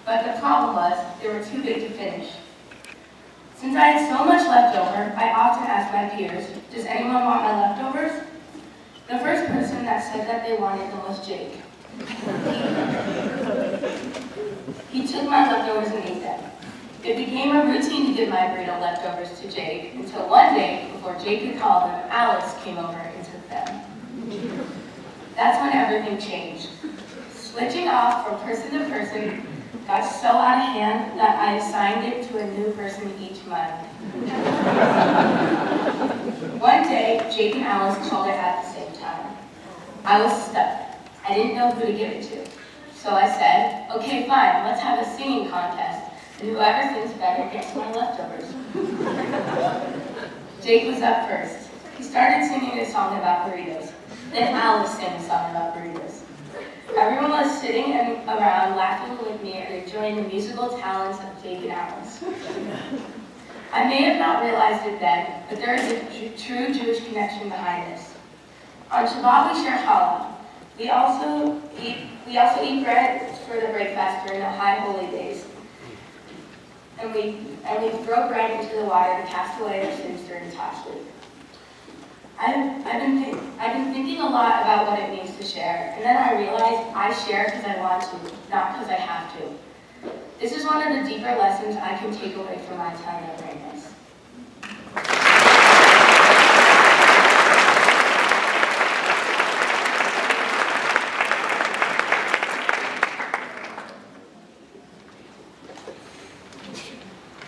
But the problem was, they were too big to finish. Since I had so much left over, I often asked my peers, does anyone want my leftovers? The first person that said that they wanted them was Jake. He took my leftovers and ate them. It became a routine to give my burrito leftovers to Jake, until one day, before Jake could call them, Alice came over and took them. That's when everything changed. Switching off from person to person got so out of hand that I assigned it to a new person each month. One day, Jake and Alice called it at the same time. I was stuck. I didn't know who to give it to. So I said, okay, fine, let's have a singing contest, and whoever sings better gets my leftovers. Jake was up first. He started singing a song about burritos. Then Alice sang a song about burritos. Everyone was sitting around laughing with me and enjoying the musical talents of Jake and Alice. I may have not realized it then, but there is a true Jewish connection behind this. On Shabbat we share challah. We also eat bread for the breakfast during the high holy days. And we throw bread into the water to cast away our sins during Tashlich. I've been thinking a lot about what it means to share, and then I realized I share because I want to, not because I have to. This is one of the deeper lessons I can take away from my time at Brandeis.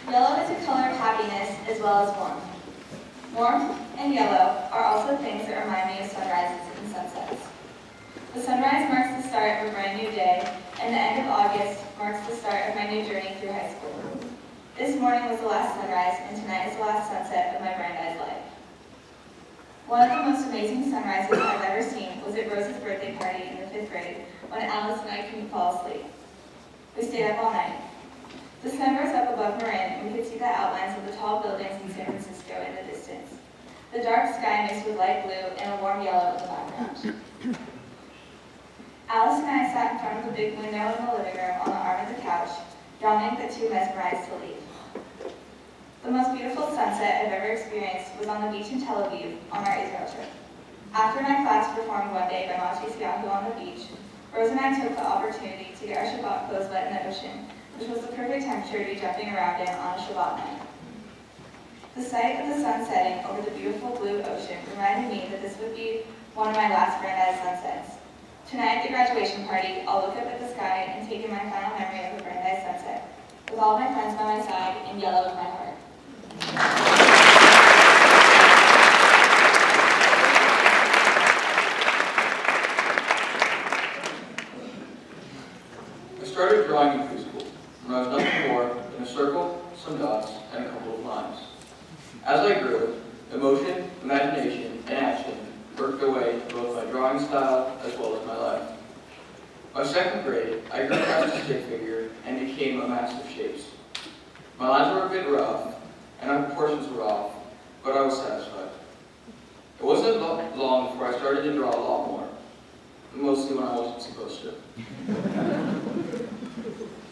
Yellow is a color of happiness as well as warmth. Warmth and yellow are also things that remind me of sunrises and sunsets. The sunrise marks the start of a brand new day, and the end of August marks the start of my new journey through high school. This morning was the last sunrise, and tonight is the last sunset of my Brandeis life. One of the most amazing sunrises I've ever seen was at Rose's birthday party in the 5th grade, when Alice and I couldn't fall asleep. We stayed up all night. The sun rose up above Marin, and we could see the outlines of the tall buildings in San Francisco in the distance. The dark sky mixed with light blue and a warm yellow in the background. Alice and I sat in front of the big window in the living room on the arm of the couch, yawning but too mesmerized to leave. The most beautiful sunset I've ever experienced was on the beach in Tel Aviv on our Israel trip. After my class performed one day by Mati Siahu on the beach, Rose and I took the opportunity to get our Shabbat clothes wet in the ocean, which was the perfect temperature to be jumping around in on a Shabbat night. The sight of the sun setting over the beautiful blue ocean reminded me that this would be one of my last Brandeis sunsets. Tonight at the graduation party, I'll look up at the sky and take in my final memory of a Brandeis sunset, with all of my friends by my side and yellow in my heart. I started drawing in preschool, when I was nothing more than a circle, some dots, and a couple of lines. As I grew, emotion, imagination, and action worked their way to both my drawing style as well as my life. By 2nd grade, I grew past a stick figure and became a mass of shapes. My lines were a bit rough, and my proportions were off, but I was satisfied. It wasn't long before I started to draw a lot more, mostly when I wasn't supposed to.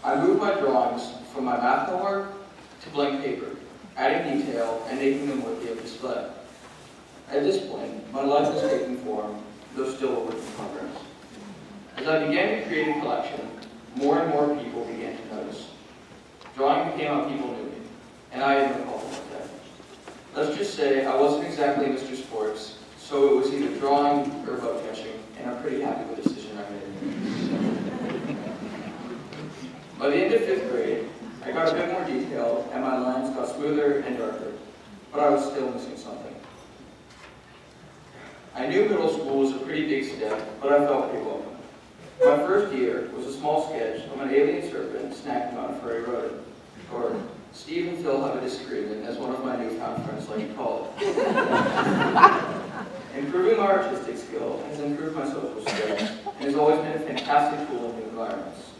I moved my drawings from my math homework to blank paper, adding detail and making them worthy of display. At this point, my life was taking form, though still a work in progress. As I began to create a collection, more and more people began to notice. Drawing became how people knew me, and I didn't recall it like that. Let's just say I wasn't exactly Mr. Sports, so it was either drawing or boat catching, and I'm pretty happy with the decision I made. By the end of 5th grade, I got a bit more detailed, and my lines got smoother and darker, but I was still missing something. I knew middle school was a pretty big step, but I felt pretty welcome. My first year was a small sketch of an alien serpent snacking on a furry rodent, or Steve and Phil have a disagreement, as one of my newfound friends like to call it. Improving my artistic skill has improved my social skills, and has always been a fantastic tool in new environments.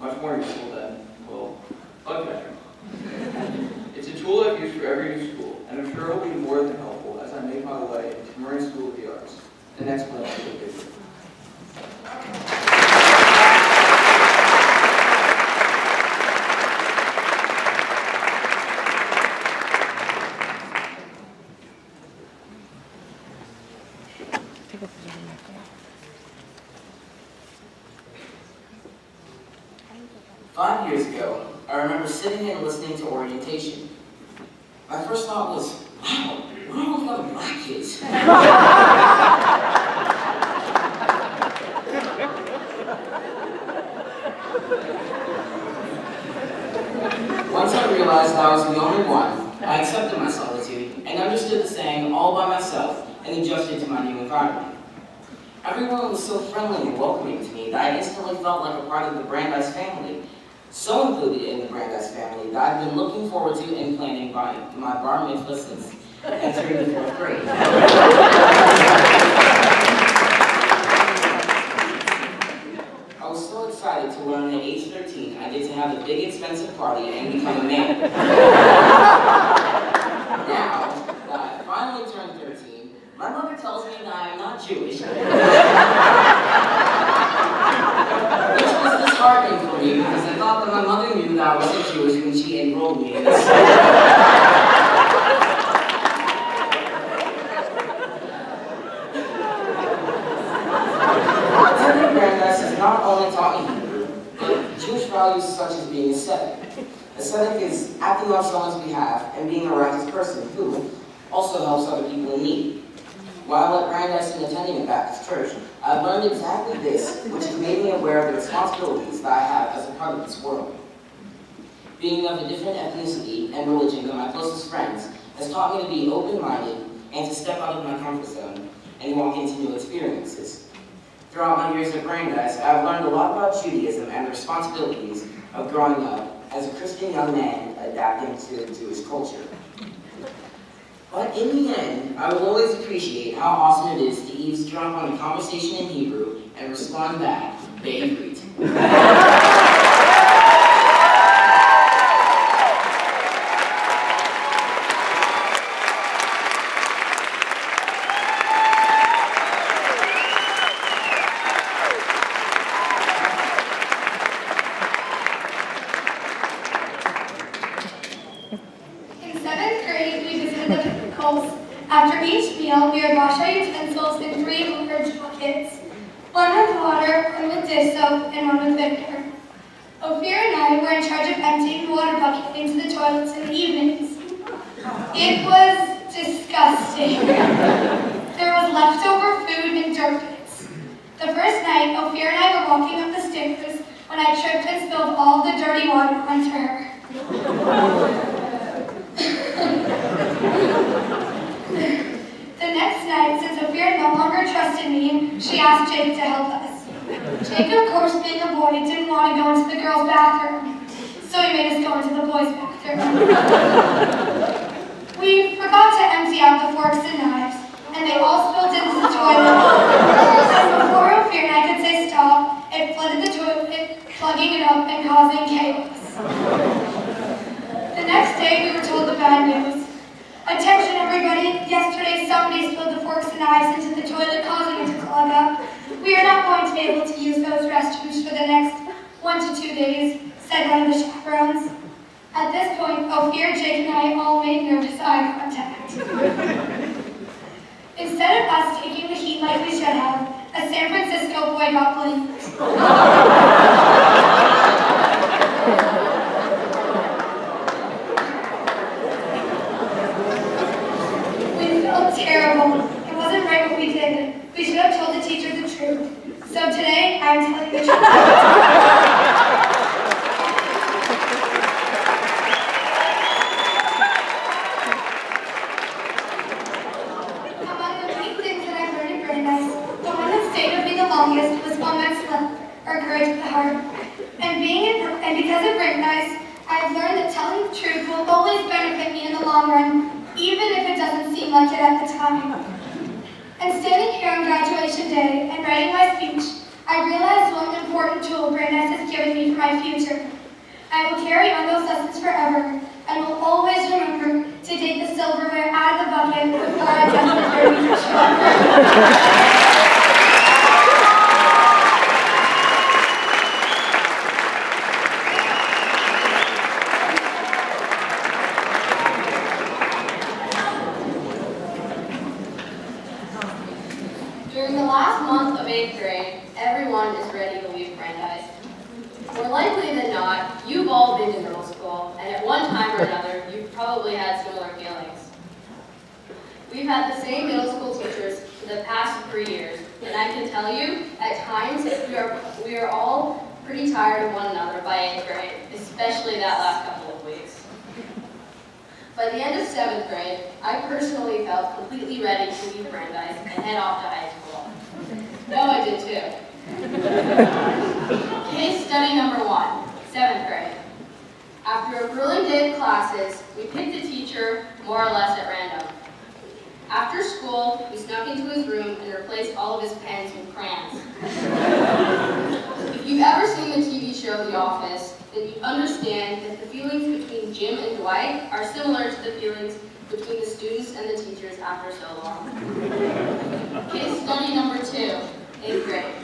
Much more useful than, well, bug catching. It's a tool I've used for every new school, and I'm sure it will be more than helpful as I make my way into Marine School of the Arts, the next place to visit. 5 years ago, I remember sitting and listening to orientation. My first thought was, wow, where are all the other black kids? Once I realized I was the only one, I accepted my solitude and understood the saying all by myself and adjusted to my new environment. Everyone was so friendly and welcoming to me that I instantly felt like a part of the Brandeis family. So included in the Brandeis family that I've been looking forward to and planning my bar mitzvah since entering the 4th grade. I was so excited to learn at age 13 I get to have a big expensive party and become a man. Now that I finally turned 13, my mother tells me that I am not Jewish. Which was disheartening for me because I thought that my mother knew that I wasn't Jewish when she enrolled me in this. Attending Brandeis has not only taught me Hebrew, but Jewish values such as being ascetic. Ascetic is acting on someone's behalf and being a righteous person who also helps other people in need. While at Brandeis and attending a Baptist church, I've learned exactly this, which has made me aware of the responsibilities that I have as a part of this world. Being of a different ethnicity and religion than my closest friends has taught me to be open-minded and to step out of my comfort zone and walk into new experiences. Throughout my years at Brandeis, I've learned a lot about Judaism and the responsibilities of growing up as a Christian young man adapting to Jewish culture. But in the end, I will always appreciate how awesome it is to eavesdrop on a conversation in Hebrew and respond back, בעברית. In 7th grade, we visited the pickles. After each meal, we would wash our utensils in 3 large buckets. One with water, one with dish soap, and one with vinegar. Ophir and I were in charge of emptying the water bucket into the toilets in the evenings. It was disgusting. There was leftover food and dirt bits. The first night, Ophir and I were walking up the stairs when I tripped and spilled all the dirty water onto her. The next night, since Ophir no longer trusted me, she asked Jake to help us. Jake, of course, being a boy, didn't want to go into the girls' bathroom, so he made us go into the boys' bathroom. We forgot to empty out the forks and knives, and they all spilled into the toilet. And before Ophir and I could say stop, it flooded the toilet, plugging it up and causing chaos. The next day, we were told the bad news. Attention everybody, yesterday somebody spilled the forks and knives into the toilet, causing it to clog up. We are not going to be able to use those restrooms for the next 1 to 2 days, said one of the chaperones. At this point, Ophir, Jake, and I all made nervous eye contact. Instead of us taking the heat like we should have, a San Francisco boy got blamed. Terrible. It wasn't right what we did. We should have told the teacher the truth. So today, I'm telling the truth. Among the many things that I've learned in Brandeis, the one that stayed with me the longest was one that slept, or courage of the heart. And because of Brandeis, I've learned that telling the truth will always benefit me in the long run, even if it doesn't seem like it at the time. And standing here on graduation day and writing my speech, I realized what an important tool Brandeis has given me for my future. I will carry on those lessons forever, and will always remember to take the silverware out of the bucket before I touch the dirty dish. During the last month of 8th grade, everyone is ready to leave Brandeis. More likely than not, you've all been to middle school, and at one time or another, you've probably had similar feelings. We've had the same middle school teachers for the past 3 years, and I can tell you, at times, we are all pretty tired of one another by 8th grade, especially that last couple of weeks. By the end of 7th grade, I personally felt completely ready to leave Brandeis and head off to high school. No, I did too. Case study number 1, 7th grade. After a grueling day of classes, we picked a teacher more or less at random. After school, we snuck into his room and replaced all of his pens with crayons. If you've ever seen the TV show The Office, then you understand that the feelings between Jim and Dwight are similar to the feelings between the students and the teachers after so long. Case study number 2, 8th grade.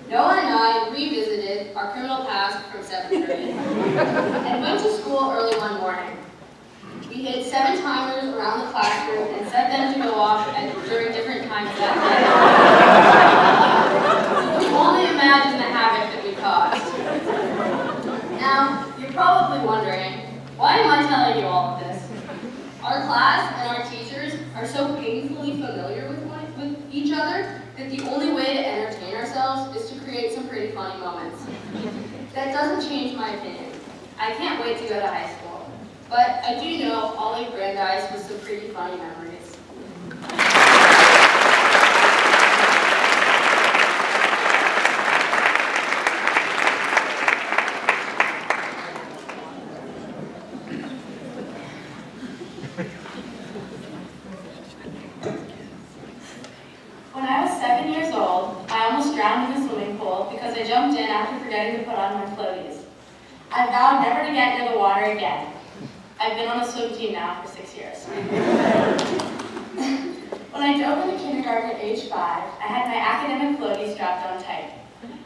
Noah and I revisited our criminal past from 7th grade and went to school early one morning. We hid 7 timers around the classroom and set them to go off during different times that day. You can only imagine the havoc that we caused. Now, you're probably wondering, why am I telling you all of this? Our class and our teachers are so painfully familiar with each other that the only way to entertain ourselves is to create some pretty funny moments. That doesn't change my opinion. I can't wait to go to high school. But I do know I'll leave Brandeis with some pretty funny memories. When I was 7 years old, I almost drowned in the swimming pool because I jumped in after forgetting to put on my floaties. I vowed never to get near the water again. I've been on a swim team now for 6 years. When I dove into kindergarten at age 5, I had my academic floaties strapped on tight.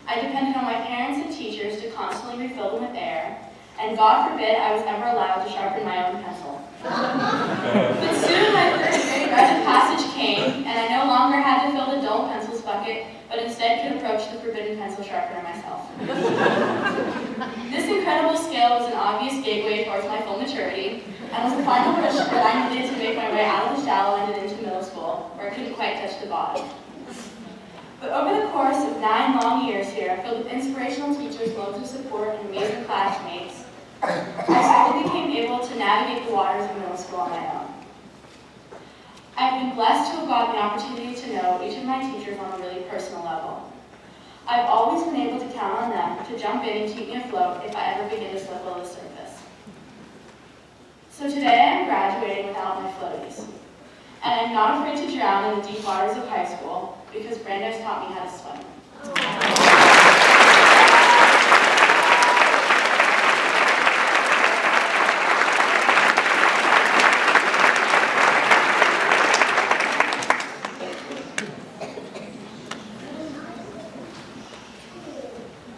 I depended on my parents and teachers to constantly refill them with air, and God forbid I was ever allowed to sharpen my own pencil. But soon my 3rd grade rite of passage came, and I no longer had to fill the dull pencils bucket, but instead could approach the forbidden pencil sharpener myself. This incredible skill was an obvious gateway towards my full maturity, and was the final push that I needed to make my way out of the shallow end and into middle school, where I couldn't quite touch the bottom. But over the course of 9 long years here, filled with inspirational teachers, loads of support, and amazing classmates, I slowly became able to navigate the waters of middle school on my own. I've been blessed to have gotten the opportunity to know each of my teachers on a really personal level. I've always been able to count on them to jump in and keep me afloat if I ever begin to slip below the surface. So today I'm graduating without my floaties. And I'm not afraid to drown in the deep waters of high school because Brandeis taught me how to swim.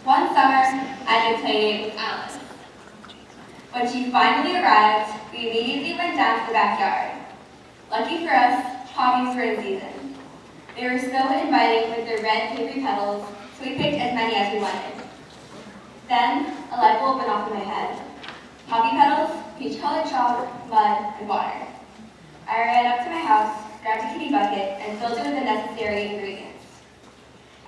One summer, I had played with Alice. When she finally arrived, we immediately went down to the backyard. Lucky for us, poppies were in season. They were so inviting with their red papery petals, so we picked as many as we wanted. Then, a light bulb went off in my head. Poppy petals, peach-colored chalk, mud, and water. I ran up to my house, grabbed a kitty bucket, and filled it with the necessary ingredients.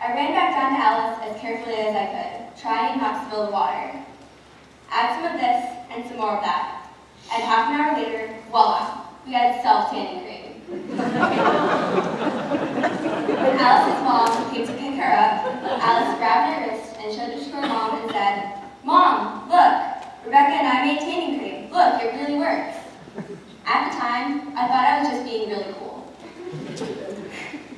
I ran back down to Alice as carefully as I could, trying not to spill the water. Add some of this and some more of that. And half an hour later, voila, we had self-tanning cream. When Alice's mom came to pick her up, Alice grabbed my wrist and showed it to her mom and said, "Mom, look, Rebecca and I made tanning cream. Look, it really works." At the time, I thought I was just being really cool.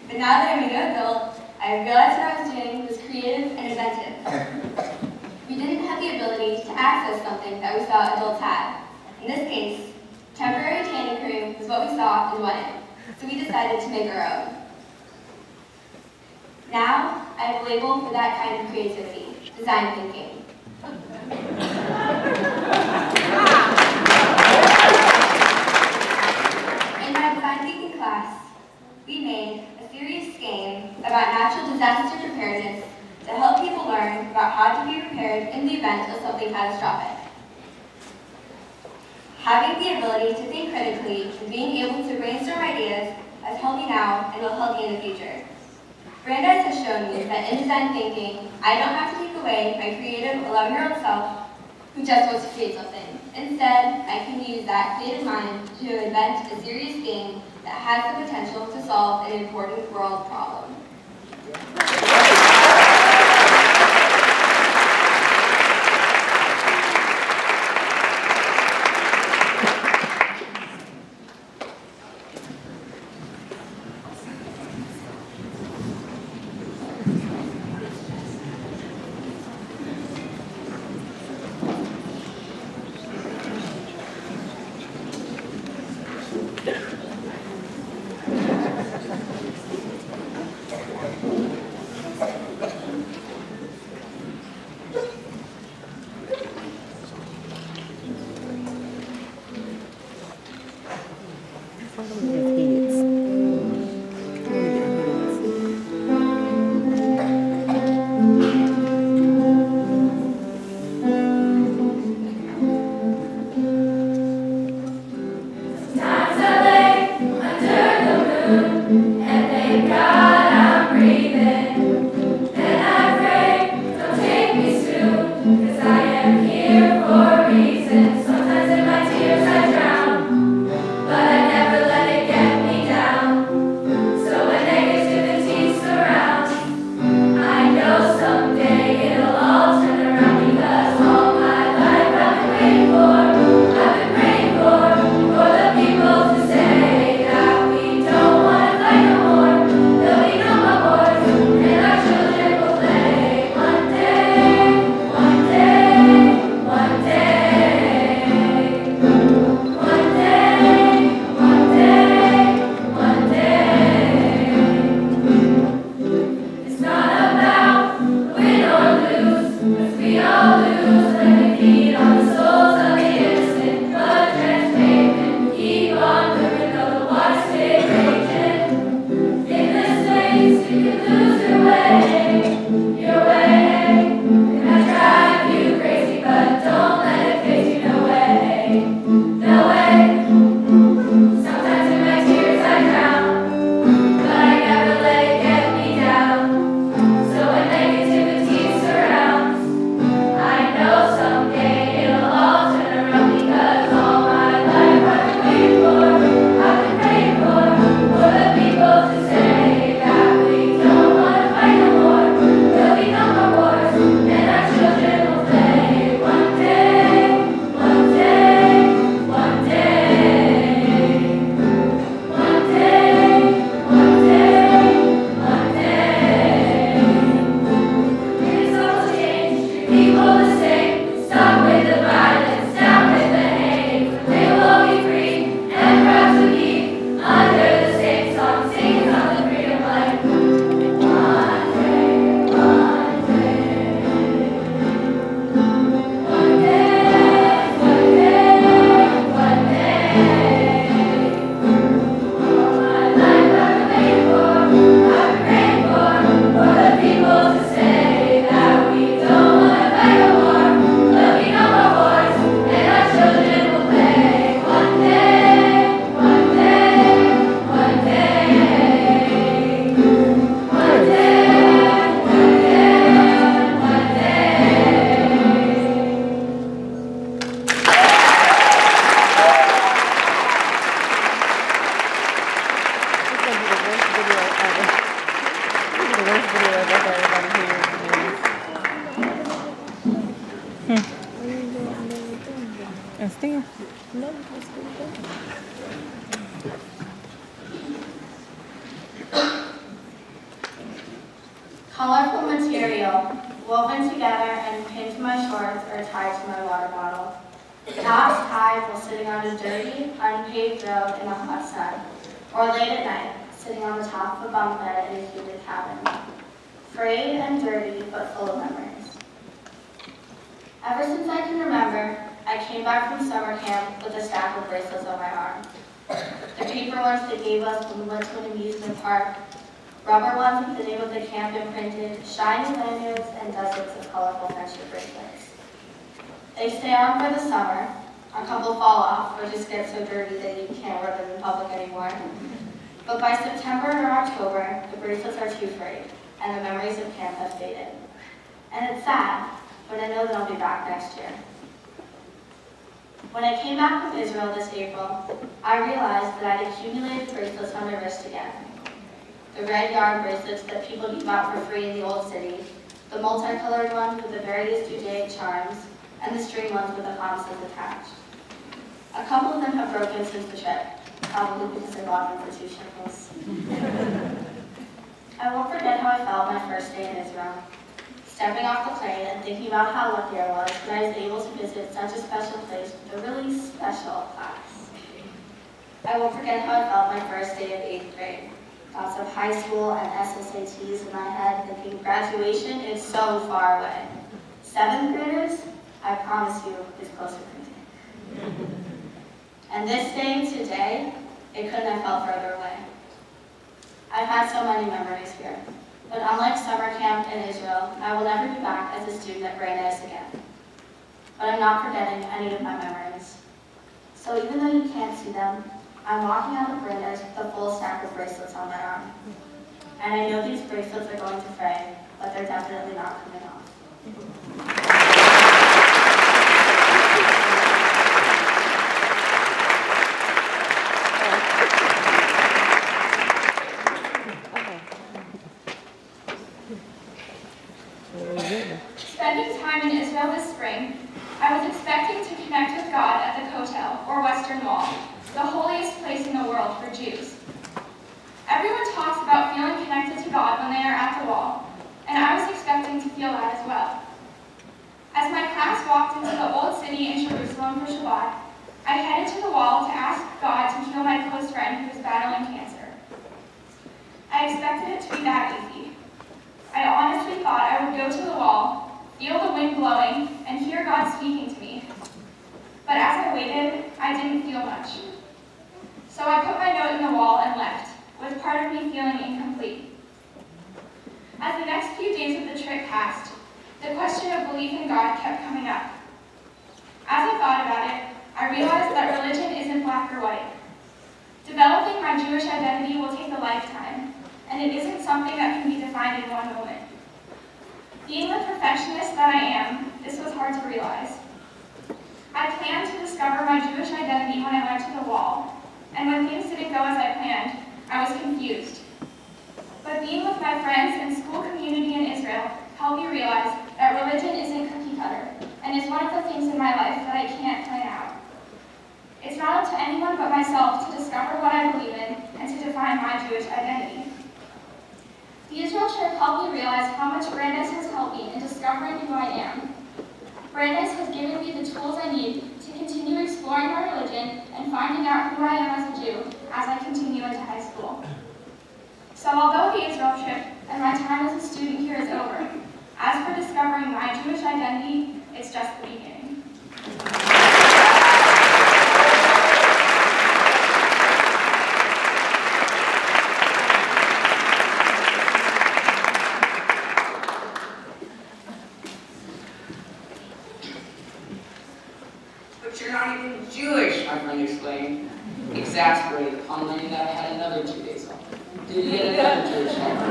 But now that I'm a young adult, I realized what I was doing was creative and inventive. We didn't have the ability to access something that we saw adults had. In this case, temporary tanning cream was what we saw and wanted, so we decided to make our own. Now, I have a label for that kind of creativity, design thinking. In my design thinking class, we made a serious game about natural disaster preparedness to help people learn about how to be prepared in the event event of something catastrophic. Having the ability to think critically and being able to brainstorm ideas has helped me now and will help me in the future. Brandeis has shown me that in design thinking, I don't have to take away my creative 11-year-old self who just wants to create something. Instead, I can use that creative mind to invent a serious game that has the potential to solve an important world problem. Colorful material, woven together and pinned to my shorts or tied to my water bottle. Tops tied while sitting on a dirty, unpaved road in the hot sun, or late at night, sitting on the top of a bunk bed in a heated cabin. Frayed and dirty, but full of memories. Ever since I can remember, I came back from summer camp with a stack of bracelets on my arm. The paper ones they gave us when we went to an amusement park, rubber ones with the name of the camp imprinted, shiny lanyards, and dozens of colorful friendship bracelets. They stay on for the summer. A couple fall off or just get so dirty that you can't wear them in public anymore. But by September or October, the bracelets are too frayed, and the memories of camp have faded. And it's sad, but I know that I'll be back next year. When I came back from Israel this April, I realized that I'd accumulated bracelets on my wrist again. The red yarn bracelets that people give out for free in the old city, the multicolored ones with the various Judaic charms, and the string ones with the promises attached. A couple of them have broken since the trip, probably because I bought them for 2 shekels. I won't forget how I felt my first day in Israel. Stepping off the plane and thinking about how lucky I was that I was able to visit such a special place with a really special class. I won't forget how I felt my first day of 8th grade. Thoughts of high school and SSATs in my head, thinking graduation is so far away. 7th graders, I promise you, is closer than 10. And this day, today, it couldn't have felt further away. I've had so many memories here. But unlike summer camp in Israel, I will never be back as a student at Brandeis again. But I'm not forgetting any of my memories. So even though you can't see them, I'm walking out of Brandeis with a full stack of bracelets on my arm. And I know these bracelets are going to fray, but they're definitely not coming off. Spending time in Israel this spring, I was expecting to connect with God at the Kotel, or Western Wall, the holiest place in the world for Jews. Everyone talks about feeling connected to God when they are at the wall, and I was expecting to feel that as well. As my class walked into the old city in Jerusalem for Shabbat, I headed to the wall to ask God to heal my close friend who was battling cancer. I expected it to be that easy. I honestly thought I would go to the wall, feel the wind blowing, and hear God speaking to me. But as I waited, I didn't feel much. So I put my note in the wall and left, with part of me feeling incomplete. As the next few days of the trip passed, the question of belief in God kept coming up. As I thought about it, I realized that religion isn't black or white. Developing my Jewish identity will take a lifetime, and it isn't something that can be defined in one moment. Being the perfectionist that I am, this was hard to realize. I planned to discover my Jewish identity when I went to the wall, and when things didn't go as I planned, I was confused. But being with my friends and school community in Israel helped me realize that religion isn't cookie cutter, and is one of the things in my life that I can't plan out. It's not up to anyone but myself to discover what I believe in and to define my Jewish identity. The Israel trip helped me realize how much Brandeis has helped me in discovering who I am. Brandeis has given me the tools I need to continue exploring my religion and finding out who I am as a Jew as I continue into high school. So although the Israel trip and my time as a student here is over, as for discovering my Jewish identity, it's just the beginning. But you're not even Jewish, my friend exclaimed, exasperated upon learning that I had another 2 days off. Did you get another Jewish holiday?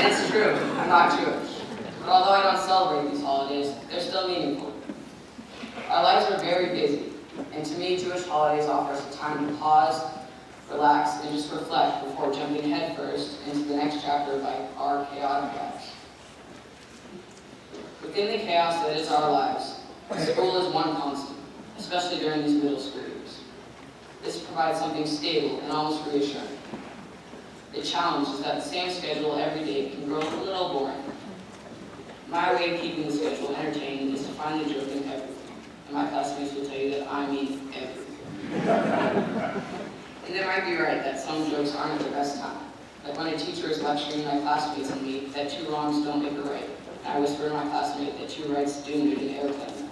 It's true, I'm not Jewish. But although I don't celebrate these holidays, they're still meaningful. Our lives are very busy, and to me, Jewish holidays offer us a time to pause, relax, and just reflect before jumping headfirst into the next chapter of our chaotic lives. Within the chaos that is our lives, school is one constant, especially during these middle school years. This provides something stable and almost reassuring. The challenge is that the same schedule every day can grow a little boring. My way of keeping the schedule entertaining is to find the joke in everything, and my classmates will tell you that I mean everything. And they might be right that some jokes aren't at the best time, like when a teacher is lecturing my classmates and me that 2 wrongs don't make a right. I whisper to my classmate that 2 rights do need an airplane.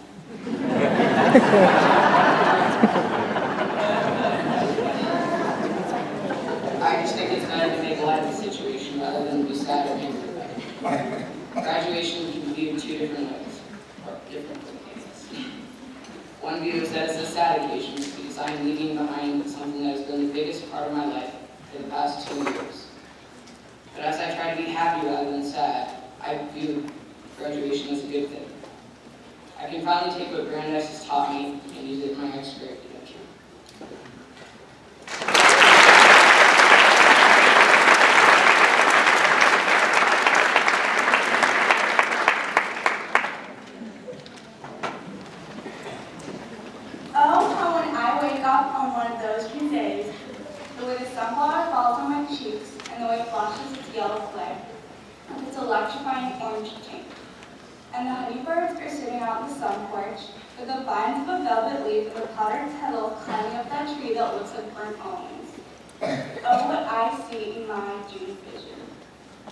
I just think it's better to make light of the situation rather than be sad or angry about it. Graduation can be viewed 2 different ways. view is that it's a sad occasion because I am leaving behind something that has been the biggest part of my life for the past 2 years. But as I try to be happy rather than sad, I view graduation as a good thing. I can finally take what Brandeis has taught me and use it in my next career adventure. Oh, how when I wake up on one of those June days, the way the sunflower falls on my cheeks and the way it flashes its yellow flare, with its electrifying orange tint. And the honeybirds are sitting out in the sun porch, with the vines of a velvet leaf and the powdered petals climbing up that tree that looks like burnt almonds. Oh, what I see in my June vision.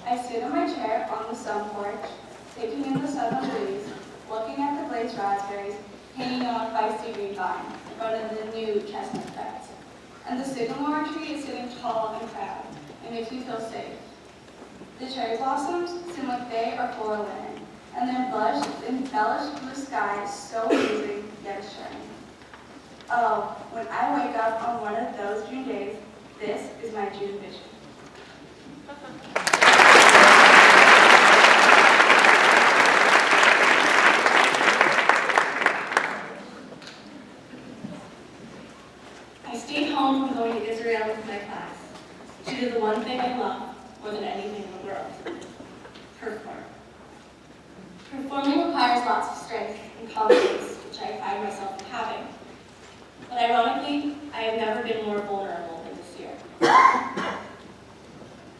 I sit in my chair on the sun porch, taking in the southern breeze, looking at the glazed raspberries hanging on a feisty green vine in front of the new chestnut beds. And the sycamore tree is sitting tall and proud. It makes me feel safe. The cherry blossoms seem like they are for linen, and their embellished blue sky is so amazing yet assuring. Oh, when I wake up on one of those June days, this is my June vision. I stayed home from going to Israel with my class to do the one thing I love more than anything in the world: perform. Performing requires lots of strength and confidence, which I find myself having. But ironically, I have never been more vulnerable than this year.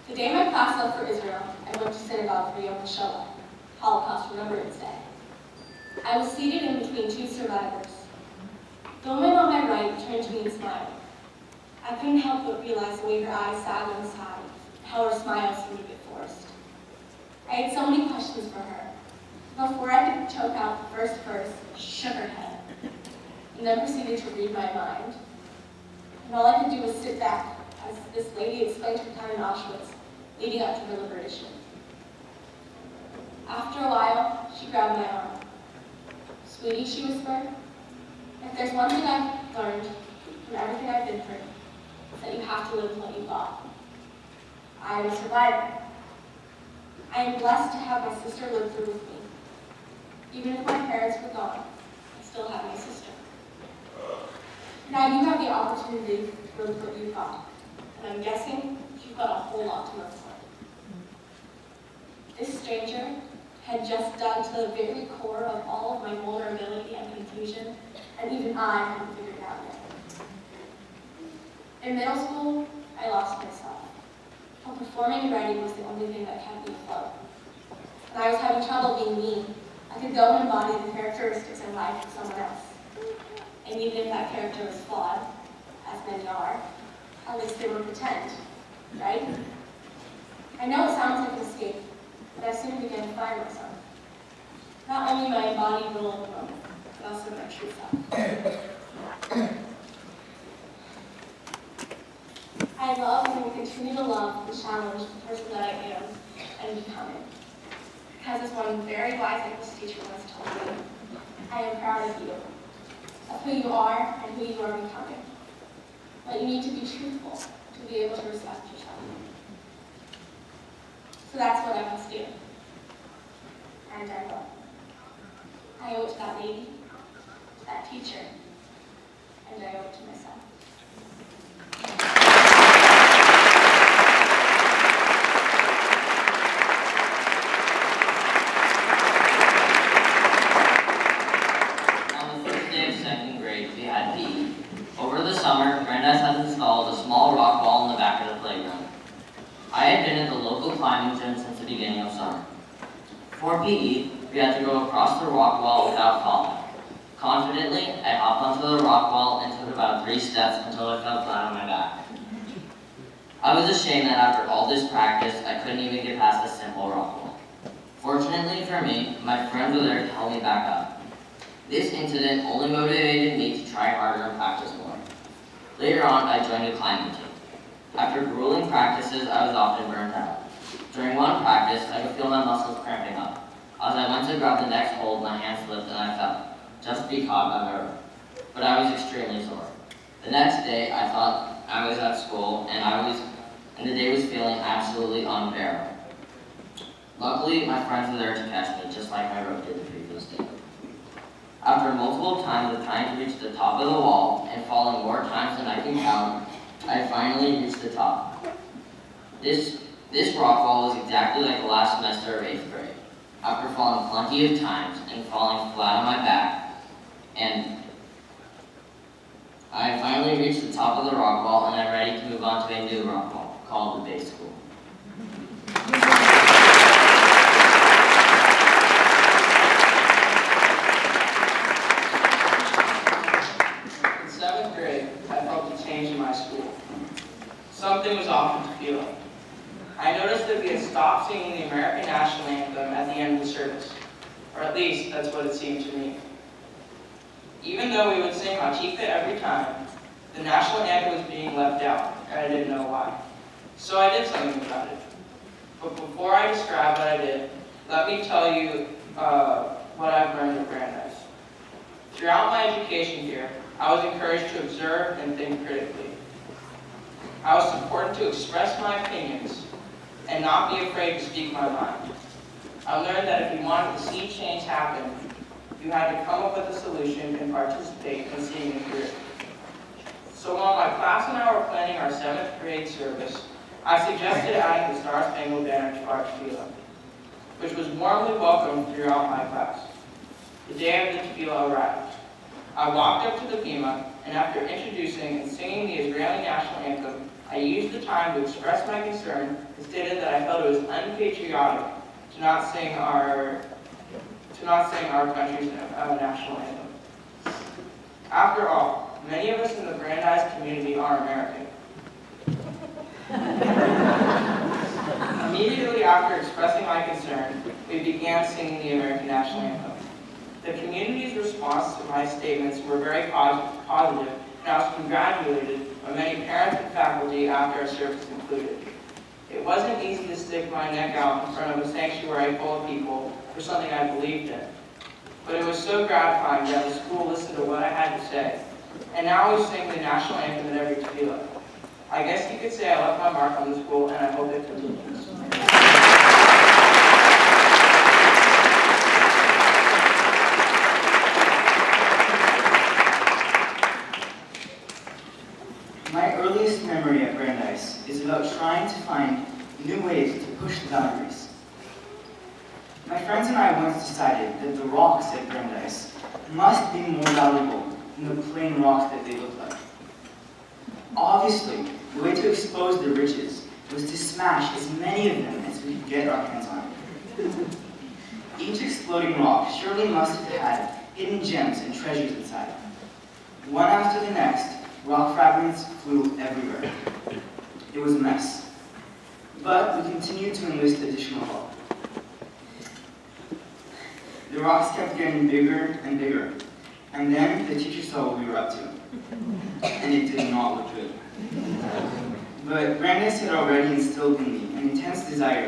The day my class left for Israel, I went to synagogue for Yom HaShoah, Holocaust Remembrance Day. I was seated in between two survivors. The woman on my right turned to me and smiled. I couldn't help but realize the way her eyes sagged on the side, how her smile seemed a bit forced. I had so many questions for her. Before I could choke out the first verse, she shook her head, and then proceeded to read my mind. And all I could do was sit back as this lady explained her time in Auschwitz, leading up to her liberation. After a while, she grabbed my arm. "Sweetie," she whispered, "if there's one thing I've learned from everything I've been through, it's that you have to live what you thought. I am a survivor. I am blessed to have my sister live through with me. Even if my parents were gone, I still have my sister. Now you have the opportunity to live what you thought, and I'm guessing you've got a whole lot to live for." This stranger had just dug to the very core of all of my vulnerability and confusion, and even I hadn't figured it out yet. In middle school, I lost myself. But performing and writing was the only thing that kept me afloat. When I was having trouble being me, I could go and embody the characteristics in life of someone else. And even if that character was flawed, as many are, at least they would pretend, right? I know it sounds like an escape, but I soon began to find myself. Not only my embodied role in the moment, but also my true self. I love and will continue to love and challenge the person that I am and becoming. Because as one very wise English teacher once told me, I am proud of you, of who you are and who you are becoming. But you need to be truthful to be able to respect yourself. So that's what I must do. And I will. I owe it to that lady, to that teacher, and I owe it to myself. On the first day of second grade, we had PE. Over the summer, Brandeis had installed a small rock wall in the back of the playground. I had been at the local climbing gym since the beginning of summer. For PE, we had to go across the rock wall without falling. Confidently, I hopped onto the rock wall and took about 3 steps until I fell flat on my back. I was ashamed that after all this practice, I couldn't even get past a simple rock wall. Fortunately for me, my friends were there to help me back up. This incident only motivated me to try harder and practice more. Later on, I joined a climbing team. After grueling practices, I was often burned out. During one practice, I could feel my muscles cramping up. As I went to grab the next hold, my hand slipped and I fell, just to be caught by my rope. but I was extremely sore. The next day, I thought I was at school, and the day was feeling absolutely unbearable. Luckily, my friends were there to catch me, just like my rope did the previous day. After multiple times of trying to reach the top of the wall and falling more times than I can count, I finally reached the top. This rock wall was exactly like the last semester of 8th grade. After falling plenty of times and falling flat on my back, and I finally reached the top of the rock wall, and I'm ready to move on to a new rock wall called the base school. In 7th grade, I felt a change in my school. Something was off with the feeling. I noticed that we had stopped singing the American National Anthem at the end of the service, or at least that's what it seemed to me. Even though we would sing Machika every time, the national anthem was being left out, and I didn't know why. So I did something about it. But before I describe what I did, let me tell you what I've learned at Brandeis. Throughout my education here, I was encouraged to observe and think critically. I was supported to express my opinions and not be afraid to speak my mind. I learned that if you wanted to see change happen, you had to come up with a solution and participate in seeing it through. So while my class and I were planning our 7th grade service, I suggested adding the Star Spangled Banner to our tefillah, which was warmly welcomed throughout my class. The day of the tefillah arrived. I walked up to the bima, and after introducing and singing the Israeli national anthem, I used the time to express my concern and stated that I felt it was unpatriotic to not sing our country's national anthem. After all, many of us in the Brandeis community are American. Immediately after expressing my concern, we began singing the American national anthem. The community's response to my statements were very positive, and I was congratulated by many parents and faculty after our service concluded. It wasn't easy to stick my neck out in front of a sanctuary full of people for something I believed in. But it was so gratifying that the school listened to what I had to say. And now we sing the national anthem at every tefillah. I guess you could say I left my mark on the school, and I hope it continues. My earliest memory at Brandeis is about trying to find new ways to push the boundaries. My friends and I once decided that the rocks at Brandeis must be more valuable than the plain rocks that they look like. Obviously, the way to expose the riches was to smash as many of them as we could get our hands on. Each exploding rock surely must have had hidden gems and treasures inside. One after the next, rock fragments flew everywhere. It was a mess. But we continued to enlist additional help. The rocks kept getting bigger and bigger, and then the teacher saw what we were up to, and it did not look good. But Brandeis had already instilled in me an intense desire